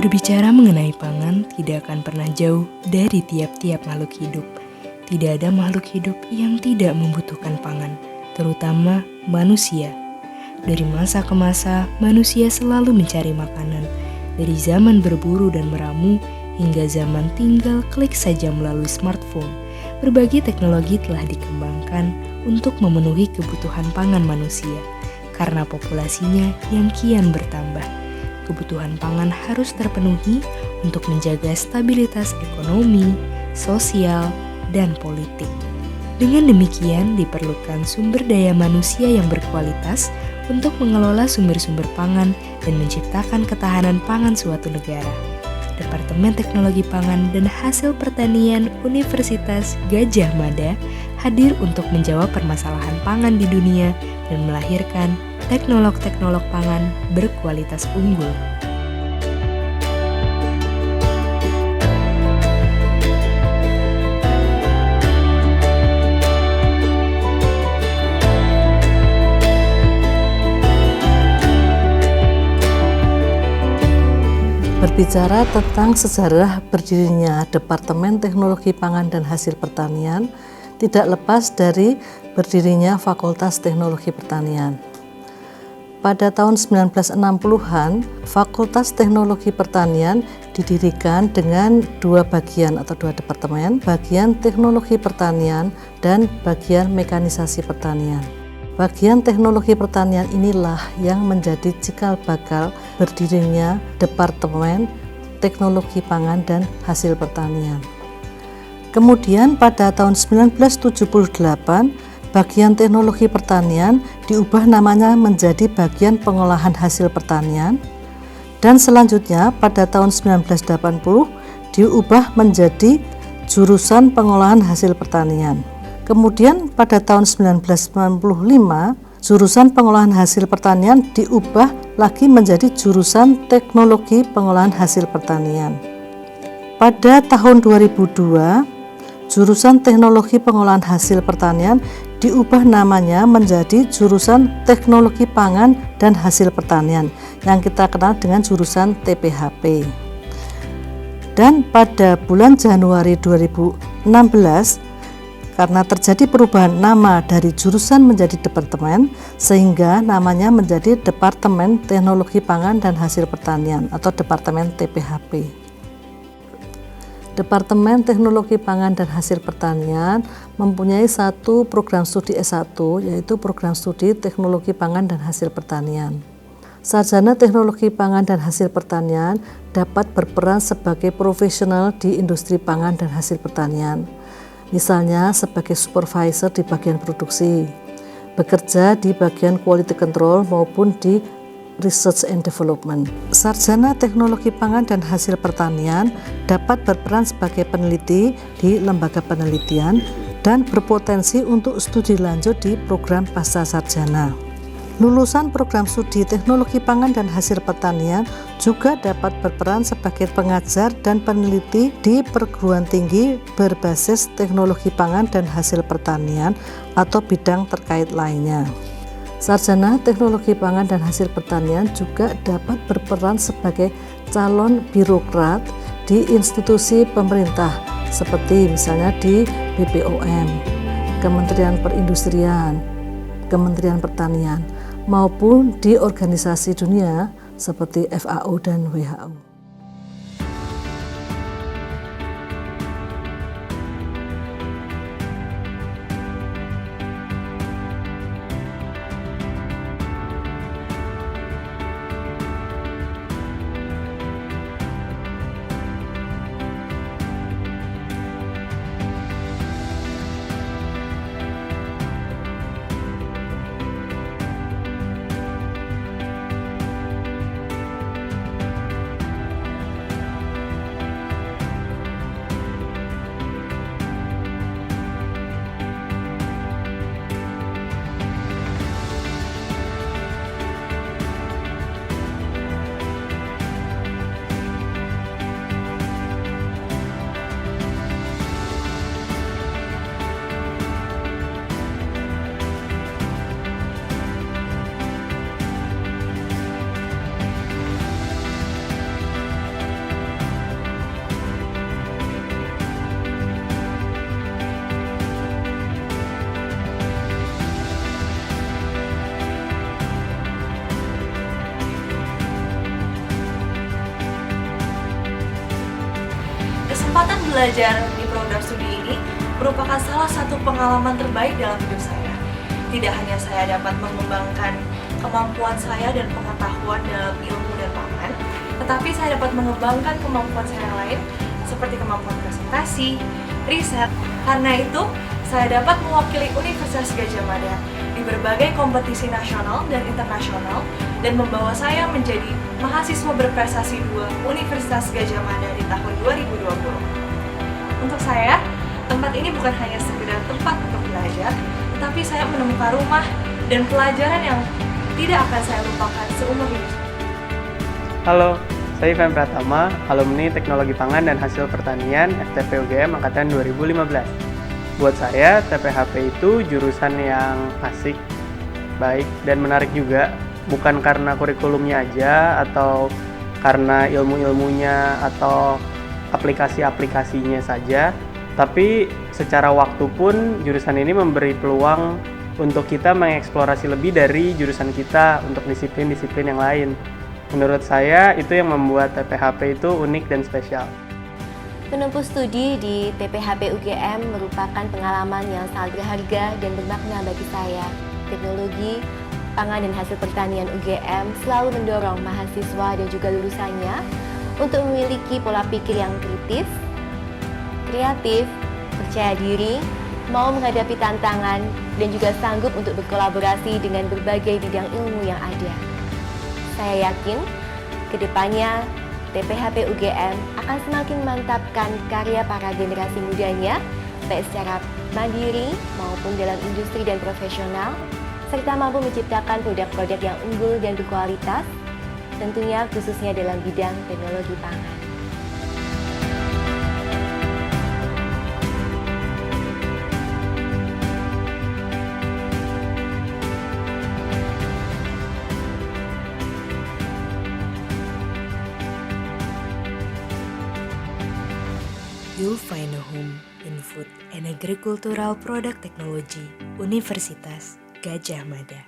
Berbicara mengenai pangan tidak akan pernah jauh dari tiap-tiap makhluk hidup. Tidak ada makhluk hidup yang tidak membutuhkan pangan, terutama manusia. Dari masa ke masa, manusia selalu mencari makanan. Dari zaman berburu dan meramu, hingga zaman tinggal klik saja melalui smartphone. Berbagai teknologi telah dikembangkan untuk memenuhi kebutuhan pangan manusia, karena populasinya yang kian bertambah. Kebutuhan pangan harus terpenuhi untuk menjaga stabilitas ekonomi, sosial, dan politik. Dengan demikian, diperlukan sumber daya manusia yang berkualitas untuk mengelola sumber-sumber pangan dan menciptakan ketahanan pangan suatu negara. Departemen Teknologi Pangan dan Hasil Pertanian Universitas Gadjah Mada hadir untuk menjawab permasalahan pangan di dunia dan melahirkan teknolog-teknolog pangan berkualitas unggul. Berbicara tentang sejarah berdirinya Departemen Teknologi Pangan dan Hasil Pertanian, tidak lepas dari berdirinya Fakultas Teknologi Pertanian. Pada tahun 1960-an, Fakultas Teknologi Pertanian didirikan dengan dua bagian atau dua departemen, bagian Teknologi Pertanian dan bagian Mekanisasi Pertanian. Bagian teknologi pertanian inilah yang menjadi cikal bakal berdirinya Departemen Teknologi Pangan dan Hasil Pertanian. Kemudian pada tahun 1978, bagian teknologi pertanian diubah namanya menjadi bagian pengolahan hasil pertanian, dan selanjutnya pada tahun 1980 diubah menjadi jurusan pengolahan hasil pertanian. Kemudian pada tahun 1995, jurusan pengolahan hasil pertanian diubah lagi menjadi jurusan teknologi pengolahan hasil pertanian. Pada tahun 2002, jurusan teknologi pengolahan hasil pertanian diubah namanya menjadi jurusan teknologi pangan dan hasil pertanian yang kita kenal dengan jurusan TPHP. Dan pada bulan Januari 2016, karena terjadi perubahan nama dari jurusan menjadi departemen, sehingga namanya menjadi Departemen Teknologi Pangan dan Hasil Pertanian atau Departemen TPHP. Departemen Teknologi Pangan dan Hasil Pertanian mempunyai satu program studi S1, yaitu program studi Teknologi Pangan dan Hasil Pertanian. Sarjana Teknologi Pangan dan Hasil Pertanian dapat berperan sebagai profesional di industri pangan dan hasil pertanian. Misalnya sebagai supervisor di bagian produksi, bekerja di bagian quality control maupun di research and development. Sarjana Teknologi Pangan dan Hasil Pertanian dapat berperan sebagai peneliti di lembaga penelitian dan berpotensi untuk studi lanjut di program pascasarjana. Lulusan program studi Teknologi Pangan dan Hasil Pertanian juga dapat berperan sebagai pengajar dan peneliti di perguruan tinggi berbasis teknologi pangan dan hasil pertanian atau bidang terkait lainnya. Sarjana Teknologi Pangan dan Hasil Pertanian juga dapat berperan sebagai calon birokrat di institusi pemerintah seperti misalnya di BPOM, Kementerian Perindustrian, Kementerian Pertanian, maupun di organisasi dunia seperti FAO dan WHO. belajar di program studi ini merupakan salah satu pengalaman terbaik dalam hidup saya. Tidak hanya saya dapat mengembangkan kemampuan saya dan pengetahuan dalam ilmu dan pangan, tetapi saya dapat mengembangkan kemampuan saya yang lain, seperti kemampuan presentasi, riset. Karena itu, saya dapat mewakili Universitas Gadjah Mada di berbagai kompetisi nasional dan internasional dan membawa saya menjadi mahasiswa berprestasi 2 Universitas Gadjah Mada di tahun 2020. Untuk saya, tempat ini bukan hanya sekedar tempat untuk belajar, tetapi saya menemukan rumah dan pelajaran yang tidak akan saya lupakan seumur hidup. Halo, saya Ivan Pratama, alumni Teknologi Pangan dan Hasil Pertanian FTP UGM Angkatan 2015. Buat saya, TPHP itu jurusan yang asik, baik, dan menarik juga. Bukan karena kurikulumnya aja, atau karena ilmu-ilmunya, atau aplikasi-aplikasinya saja, tapi secara waktu pun jurusan ini memberi peluang untuk kita mengeksplorasi lebih dari jurusan kita untuk disiplin-disiplin yang lain. Menurut saya, itu yang membuat TPHP itu unik dan spesial. Menempuh studi di TPHP UGM merupakan pengalaman yang sangat berharga dan bermakna bagi saya. Teknologi, Pangan dan Hasil Pertanian UGM selalu mendorong mahasiswa dan juga lulusannya untuk memiliki pola pikir yang kritis, kreatif, percaya diri, mau menghadapi tantangan, dan juga sanggup untuk berkolaborasi dengan berbagai bidang ilmu yang ada. Saya yakin, kedepannya TPHP UGM akan semakin memantapkan karya para generasi mudanya, baik secara mandiri maupun dalam industri dan profesional, serta mampu menciptakan produk-produk yang unggul dan berkualitas, tentunya khususnya dalam bidang teknologi pangan. You'll find a home in food and agricultural product technology, Universitas Gadjah Mada.